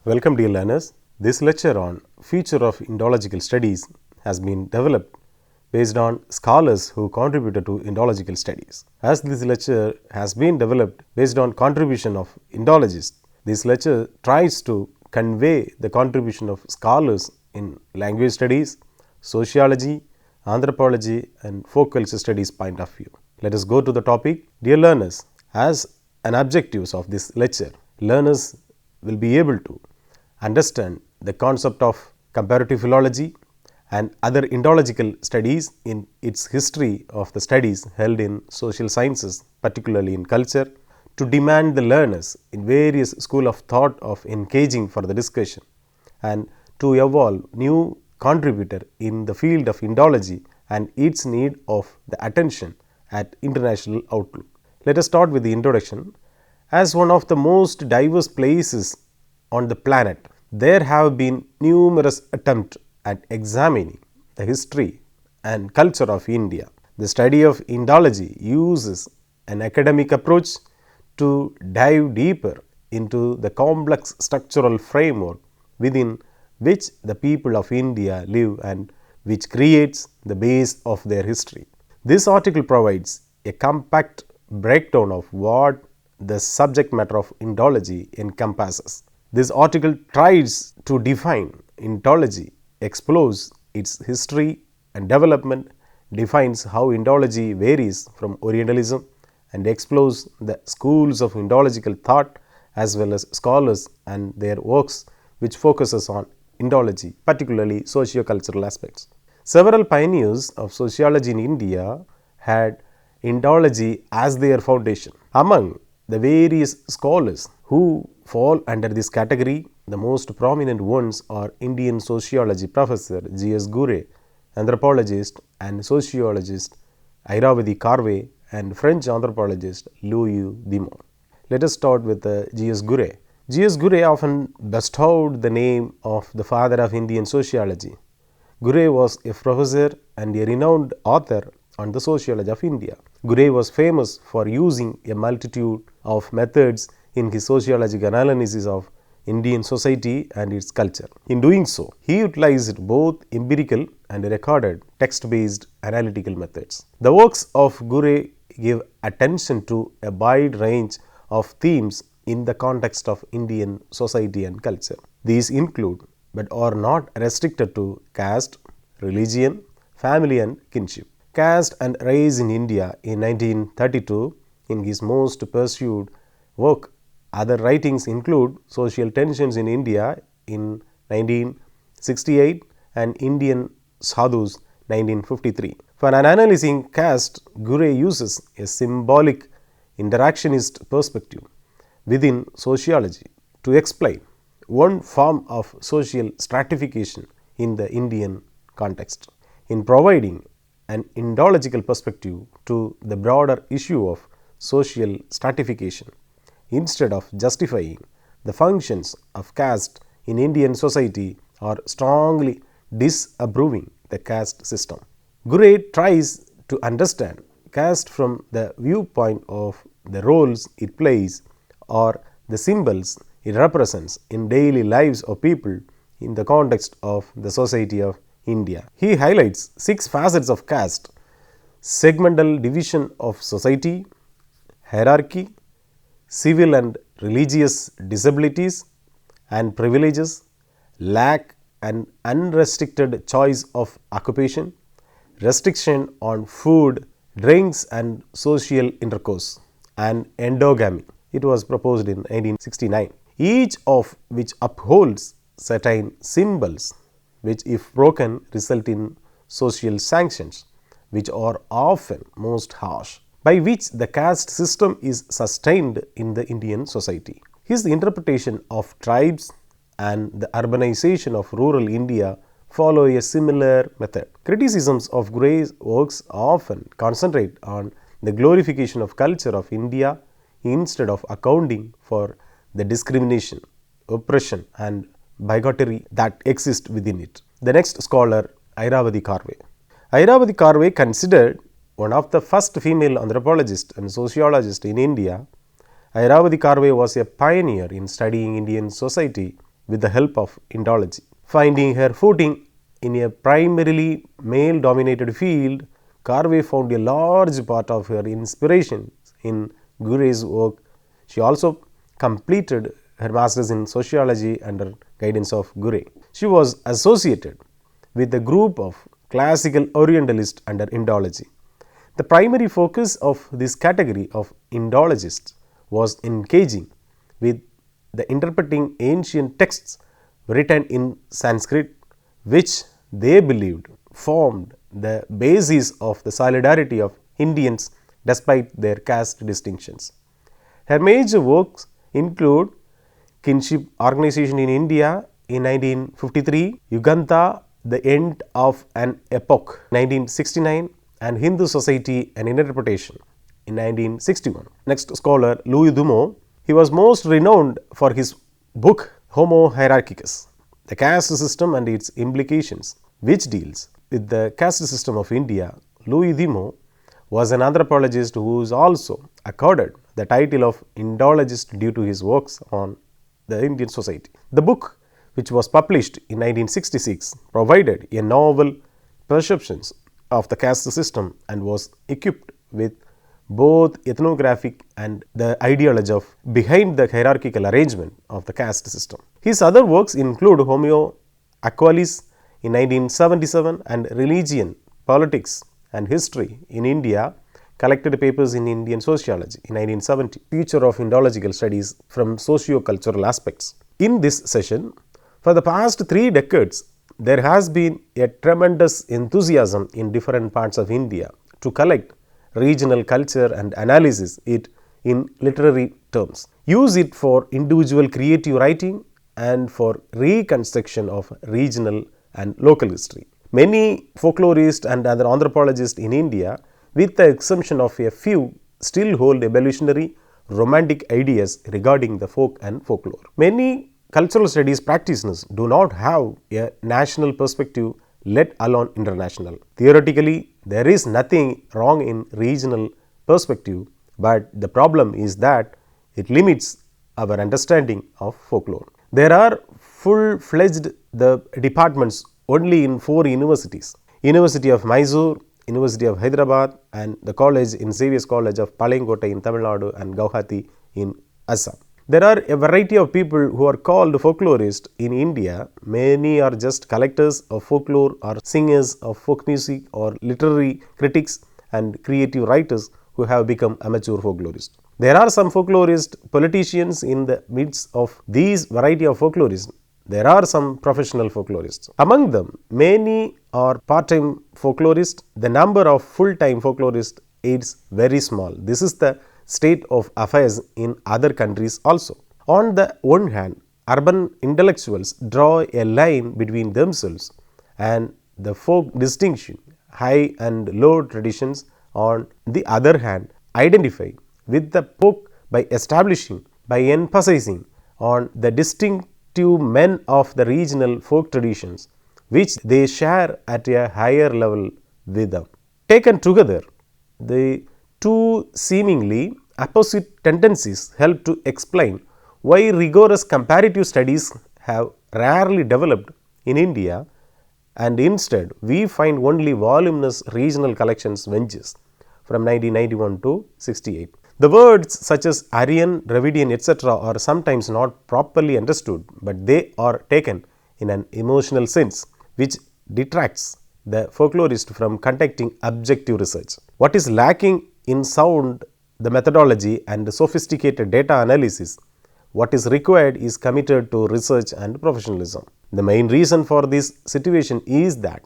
Welcome dear learners. This lecture on future of Indological studies has been developed based on scholars who contributed to Indological studies. As this lecture has been developed based on contribution of Indologists, this lecture tries to convey the contribution of scholars in language studies, sociology, anthropology and folk culture studies point of view. Let us go to the topic. Dear learners, as an objectives of this lecture, learners will be able to understand the concept of comparative philology and other Indological studies in its history of the studies held in social sciences, particularly in culture, to demand the learners in various school of thought of engaging for the discussion and to evolve new contributor in the field of Indology and its need of the attention at international outlook. Let us start with the introduction. As one of the most diverse places on the planet, there have been numerous attempts at examining the history and culture of India. The study of Indology uses an academic approach to dive deeper into the complex structural framework within which the people of India live and which creates the base of their history. This article provides a compact breakdown of what the subject matter of Indology encompasses. This article tries to define Indology, explores its history and development, defines how Indology varies from Orientalism and explores the schools of Indological thought as well as scholars and their works which focuses on Indology, particularly socio-cultural aspects. Several pioneers of sociology in India had Indology as their foundation. Among the various scholars who fall under this category, the most prominent ones are Indian sociology professor G.S. Gure, anthropologist and sociologist Airavati Karve and French anthropologist Louis Dimon. Let us start with G.S. Gure. G.S. Gure often bestowed the name of the father of Indian sociology. Gure was a professor and a renowned author on the sociology of India. Gure was famous for using a multitude of methods in his sociological analysis of Indian society and its culture. In doing so, he utilized both empirical and recorded text-based analytical methods. The works of Gure give attention to a wide range of themes in the context of Indian society and culture. These include, but are not restricted to, caste, religion, family and kinship. Caste and Race in India in 1932 in his most pursued work. Other writings include Social Tensions in India in 1968 and Indian Sadhus 1953. For analyzing caste, Gure uses a symbolic interactionist perspective within sociology to explain one form of social stratification in the Indian context. In providing an Indological perspective to the broader issue of social stratification, instead of justifying the functions of caste in Indian society or strongly disapproving the caste system. Gure tries to understand caste from the viewpoint of the roles it plays or the symbols it represents in daily lives of people in the context of the society of India. He highlights 6 facets of caste: segmental division of society, hierarchy, civil and religious disabilities and privileges, lack and unrestricted choice of occupation, restriction on food, drinks and social intercourse, and endogamy. It was proposed in 1969. Each of which upholds certain symbols which if broken result in social sanctions which are often most harsh, by which the caste system is sustained in the Indian society. His interpretation of tribes and the urbanization of rural India follow a similar method. Criticisms of Gure's works often concentrate on the glorification of culture of India instead of accounting for the discrimination, oppression and bigotry that exist within it. The next scholar, Airavati Karve. Airavati Karve, considered one of the first female anthropologists and sociologists in India, Airavati Karve was a pioneer in studying Indian society with the help of Indology. Finding her footing in a primarily male dominated field, Carve found a large part of her inspiration in Gure's work. She also completed her masters in sociology under guidance of Gure. She was associated with a group of classical Orientalists under Indology. The primary focus of this category of Indologists was engaging with the interpreting ancient texts written in Sanskrit, which they believed formed the basis of the solidarity of Indians despite their caste distinctions. Her major works include Kinship Organization in India in 1953, Yuganta, The End of an Epoch 1969, and Hindu Society and Interpretation in 1961. Next scholar Louis Dumont, he was most renowned for his book Homo Hierarchicus, the caste system and its implications, which deals with the caste system of India. Louis Dumont was an anthropologist who is also accorded the title of Indologist due to his works on the Indian society. The book, which was published in 1966, provided a novel perceptions of the caste system and was equipped with both ethnographic and the ideology of behind the hierarchical arrangement of the caste system. His other works include Homo Aqualis in 1977 and Religion, Politics and History in India, collected papers in Indian sociology in 1970, future of Indological studies from socio-cultural aspects. In this session, for the past 3 decades, there has been a tremendous enthusiasm in different parts of India to collect regional culture and analysis it in literary terms, use it for individual creative writing and for reconstruction of regional and local history. Many folklorists and other anthropologists in India, with the exception of a few, still hold evolutionary romantic ideas regarding the folk and folklore. Many cultural studies practitioners do not have a national perspective, let alone international. Theoretically, there is nothing wrong in regional perspective, but the problem is that it limits our understanding of folklore. There are full-fledged departments only in 4 universities: University of Mysore, University of Hyderabad, and the college in Xavier's College of Palankote in Tamil Nadu and Guwahati in Assam. There are a variety of people who are called folklorists in India. Many are just collectors of folklore or singers of folk music or literary critics and creative writers who have become amateur folklorists. There are some folklorist politicians in the midst of these variety of folklorists. There are some professional folklorists. Among them, many are part-time folklorists. The number of full-time folklorists is very small. This is the state of affairs in other countries also. On the one hand, urban intellectuals draw a line between themselves and the folk distinction, high and low traditions. On the other hand, identify with the folk by emphasizing on the distinctive men of the regional folk traditions, which they share at a higher level with them. Taken together, the 2 seemingly opposite tendencies help to explain why rigorous comparative studies have rarely developed in India, and instead we find only voluminous regional collections ventures from 1991 to 68. The words such as Aryan, Dravidian, etc. are sometimes not properly understood, but they are taken in an emotional sense, which detracts the folklorist from conducting objective research. What is lacking in sound the methodology and sophisticated data analysis, what is required is committed to research and professionalism. The main reason for this situation is that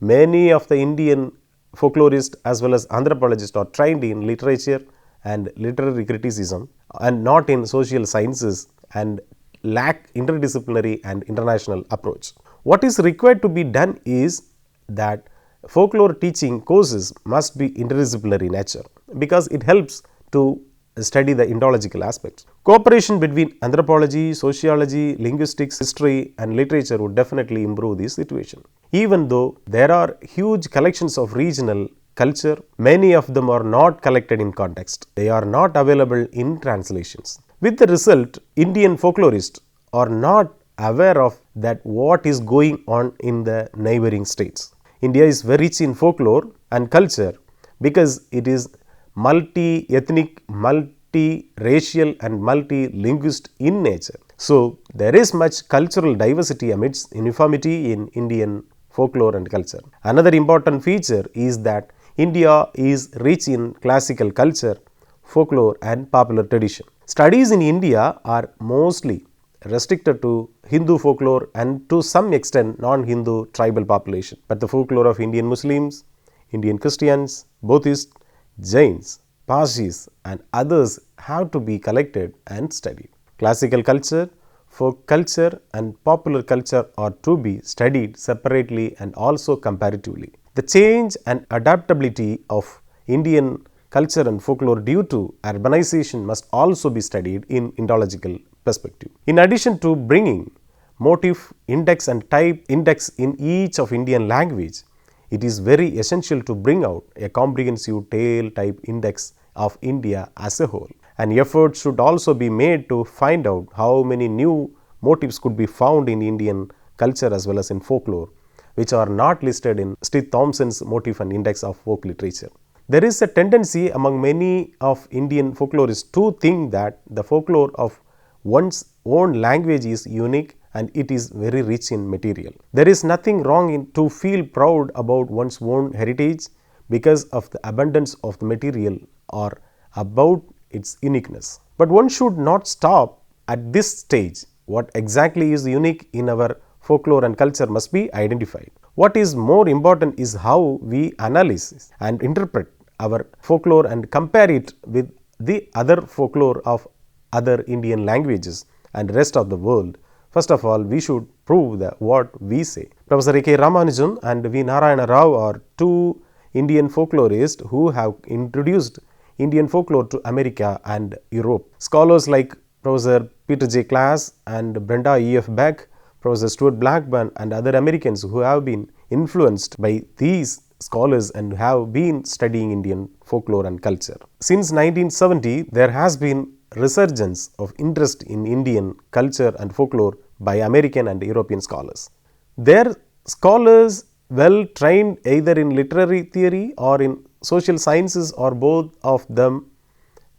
many of the Indian folklorists as well as anthropologists are trained in literature and literary criticism and not in social sciences and lack interdisciplinary and international approach. What is required to be done is that folklore teaching courses must be interdisciplinary nature because it helps to study the Indological aspects. Cooperation between anthropology, sociology, linguistics, history and literature would definitely improve this situation. Even though there are huge collections of regional culture, many of them are not collected in context. They are not available in translations. With the result, Indian folklorists are not aware of that what is going on in the neighboring states. India is very rich in folklore and culture because it is multi-ethnic, multi-racial and multi-linguist in nature. So, there is much cultural diversity amidst uniformity in Indian folklore and culture. Another important feature is that India is rich in classical culture, folklore and popular tradition. Studies in India are mostly restricted to Hindu folklore and to some extent non-Hindu tribal population. But the folklore of Indian Muslims, Indian Christians, Buddhists, Jains, Parsis and others have to be collected and studied. Classical culture, folk culture and popular culture are to be studied separately and also comparatively. The change and adaptability of Indian culture and folklore due to urbanization must also be studied in Indological perspective. In addition to bringing motif index and type index in each of Indian language, it is very essential to bring out a comprehensive tale type index of India as a whole. An effort should also be made to find out how many new motifs could be found in Indian culture as well as in folklore, which are not listed in Steve Thompson's motif and index of folk literature. There is a tendency among many of Indian folklorists to think that the folklore of one's own language is unique and it is very rich in material. There is nothing wrong in to feel proud about one's own heritage because of the abundance of the material or about its uniqueness. But one should not stop at this stage. What exactly is unique in our folklore and culture must be identified. What is more important is how we analyze and interpret our folklore and compare it with the other folklore of other Indian languages and rest of the world. First of all, we should prove that what we say. Professor A.K. Ramanujan and V. Narayana Rao are two Indian folklorists who have introduced Indian folklore to America and Europe. Scholars like Professor Peter J. Klaas and Brenda E.F. Beck, Professor Stuart Blackburn and other Americans who have been influenced by these scholars and have been studying Indian folklore and culture. Since 1970, there has been resurgence of interest in Indian culture and folklore by American and European scholars. Their scholars, well trained either in literary theory or in social sciences or both of them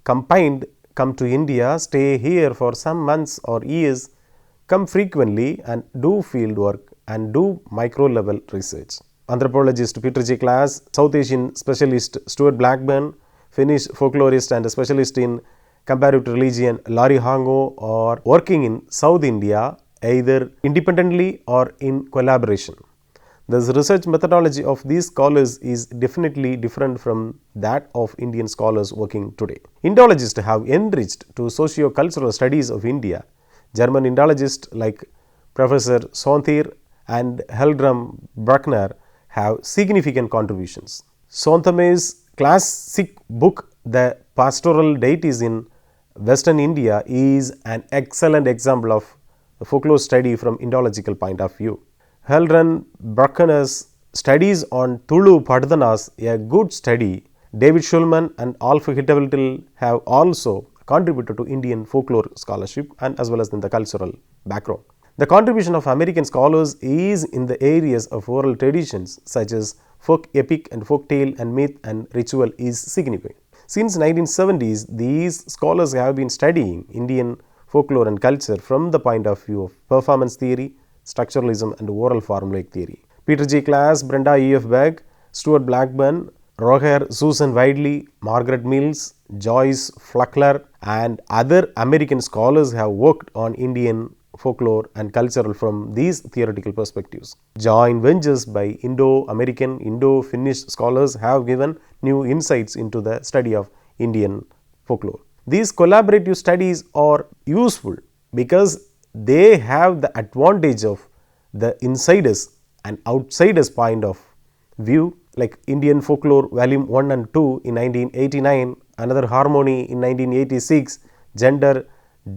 combined, come to India, stay here for some months or years, come frequently and do field work and do micro level research. Anthropologist Peter J. Klaas, South Asian specialist Stuart Blackburn, Finnish folklorist and specialist in comparative religion Larry Hango are working in South India either independently or in collaboration. The research methodology of these scholars is definitely different from that of Indian scholars working today. Indologists have enriched to socio-cultural studies of India. German Indologists like Professor Sonthir and Heldram Bruckner have significant contributions. Sonthame's classic book, The Pastoral Deities in Western India, is an excellent example of the folklore study from Indological point of view. Heldram Bruckner's studies on Tulu Padhanas, a good study. David Schulman and Alf Hitteveltil have also contributed to Indian folklore scholarship and as well as in the cultural background. The contribution of American scholars is in the areas of oral traditions such as folk epic and folk tale and myth and ritual is significant. Since 1970s, these scholars have been studying Indian folklore and culture from the point of view of performance theory, structuralism and oral formulaic theory. Peter J. Klaas, Brenda E.F. Beck, Stuart Blackburn, Roger Susan Widley, Margaret Mills, Joyce Fluckler and other American scholars have worked on Indian folklore and culture from these theoretical perspectives. Joint ventures by Indo-American, Indo-Finnish scholars have given new insights into the study of Indian folklore. These collaborative studies are useful because they have the advantage of the insiders and outsiders point of view, like Indian Folklore Volume 1 and 2 in 1989, Another Harmony in 1986, Gender,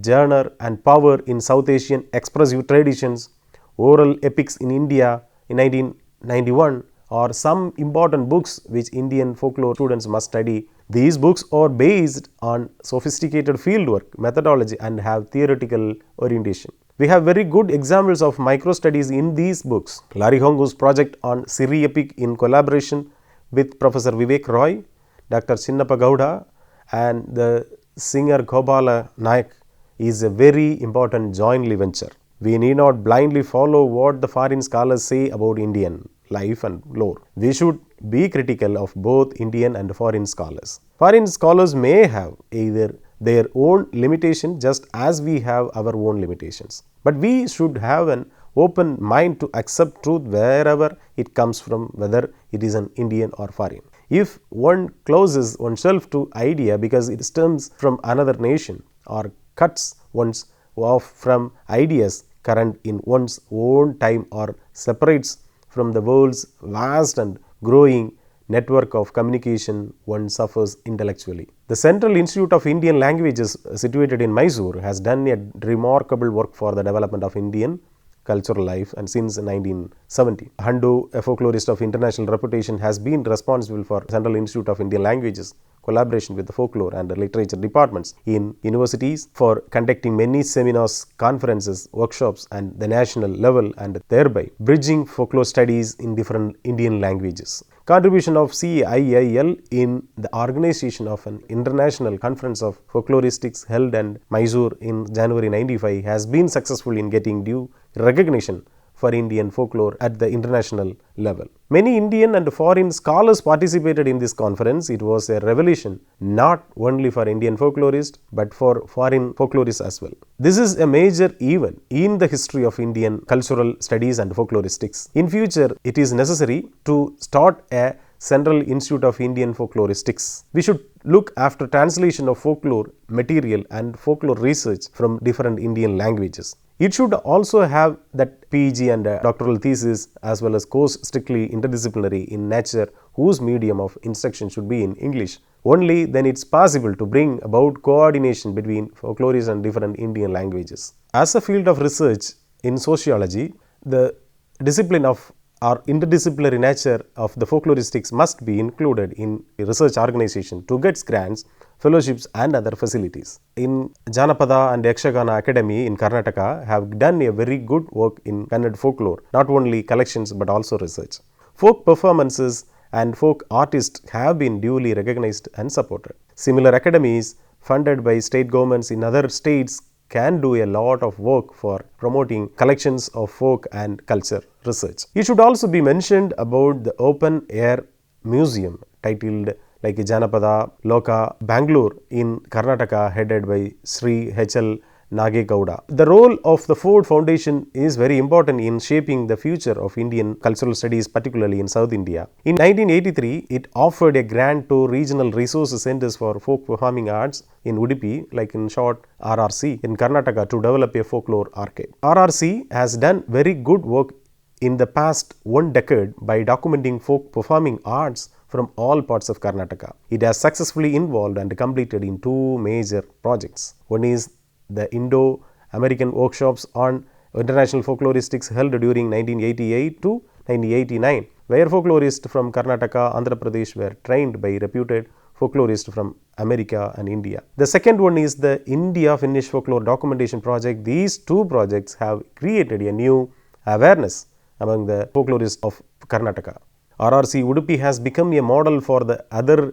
Genre and Power in South Asian Expressive Traditions, Oral Epics in India in 1991 are some important books which Indian folklore students must study These books are based on sophisticated fieldwork, methodology, and have theoretical orientation. We have very good examples of micro studies in these books. Larry Hongu's project on Siri Epic in collaboration with Professor Vivek Roy, Dr. Chinnappa Gowda, and the singer Gopala Nayak is a very important jointly venture. We need not blindly follow what the foreign scholars say about Indian life and lore. We should be critical of both Indian and foreign scholars. Foreign scholars may have either their own limitation just as we have our own limitations. But we should have an open mind to accept truth wherever it comes from, whether it is an Indian or foreign. If one closes oneself to idea because it stems from another nation or cuts one's off from ideas current in one's own time or separates from the world's vast and growing network of communication, one suffers intellectually. The Central Institute of Indian Languages situated in Mysore has done a remarkable work for the development of Indian cultural life and since 1970. Handu, a folklorist of international reputation, has been responsible for Central Institute of Indian Languages collaboration with the folklore and the literature departments in universities for conducting many seminars, conferences, workshops and the national level and thereby bridging folklore studies in different Indian languages. Contribution of CIIL in the organization of an international conference of folkloristics held in Mysore in January 1995 has been successful in getting due recognition for Indian folklore at the international level. Many Indian and foreign scholars participated in this conference. It was a revelation not only for Indian folklorists but for foreign folklorists as well. This is a major event in the history of Indian cultural studies and folkloristics. In future, it is necessary to start a Central Institute of Indian Folkloristics. We should look after translation of folklore material and folklore research from different Indian languages. It should also have that PG and doctoral thesis as well as course strictly interdisciplinary in nature whose medium of instruction should be in English. Only then it's possible to bring about coordination between folklorists and different Indian languages. As a field of research in sociology, the discipline of or interdisciplinary nature of the folkloristics must be included in a research organization to get grants, fellowships and other facilities. In Janapada and Yakshagana Academy in Karnataka have done a very good work in Kannada folklore, not only collections but also research. Folk performances and folk artists have been duly recognized and supported. Similar academies funded by state governments in other states can do a lot of work for promoting collections of folk and culture research. It should also be mentioned about the open air museum titled like Janapada Loka Bangalore in Karnataka headed by Sri H.L. Nagegowda. The role of the Ford Foundation is very important in shaping the future of Indian cultural studies, particularly in South India. In 1983, it offered a grant to regional resource centers for folk performing arts in Udupi, like in short RRC, in Karnataka to develop a folklore archive. RRC has done very good work in the past one decade by documenting folk performing arts from all parts of Karnataka. It has successfully involved and completed in two major projects. One is the Indo-American workshops on international folkloristics held during 1988 to 1989, where folklorists from Karnataka, Andhra Pradesh were trained by reputed folklorists from America and India. The second one is the India-Finnish Folklore Documentation Project. These two projects have created a new awareness among the folklorists of Karnataka. RRC Udupi has become a model for the other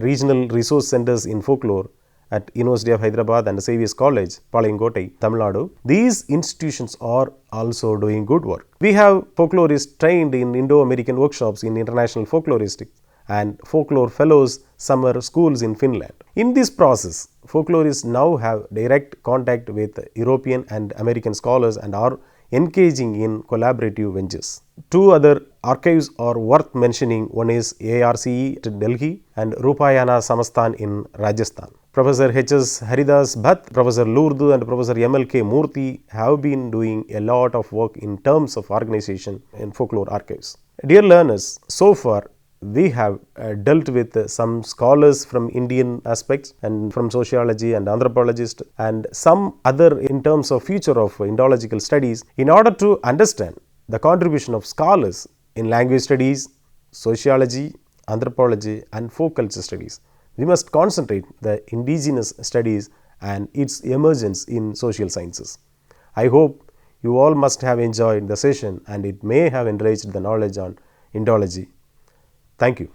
regional resource centers in folklore at University of Hyderabad and Saviour's College, Palayangottai, Tamil Nadu. These institutions are also doing good work. We have folklorists trained in Indo-American workshops in international folkloristics and folklore fellows summer schools in Finland. In this process, folklorists now have direct contact with European and American scholars and are engaging in collaborative ventures. Two other archives are worth mentioning. One is ARCE at Delhi and Rupayana Samasthan in Rajasthan. Professor H.S. Haridas Bhatt, Professor Lourdu and Professor M.L.K. Murthy have been doing a lot of work in terms of organization in folklore archives. Dear learners, so far we have dealt with some scholars from Indian aspects and from sociology and anthropologists and some other in terms of future of Indological studies. In order to understand the contribution of scholars in language studies, sociology, anthropology and folk culture studies, We must concentrate the indigenous studies and its emergence in social sciences. I hope you all must have enjoyed the session and it may have enriched the knowledge on Indology. Thank you.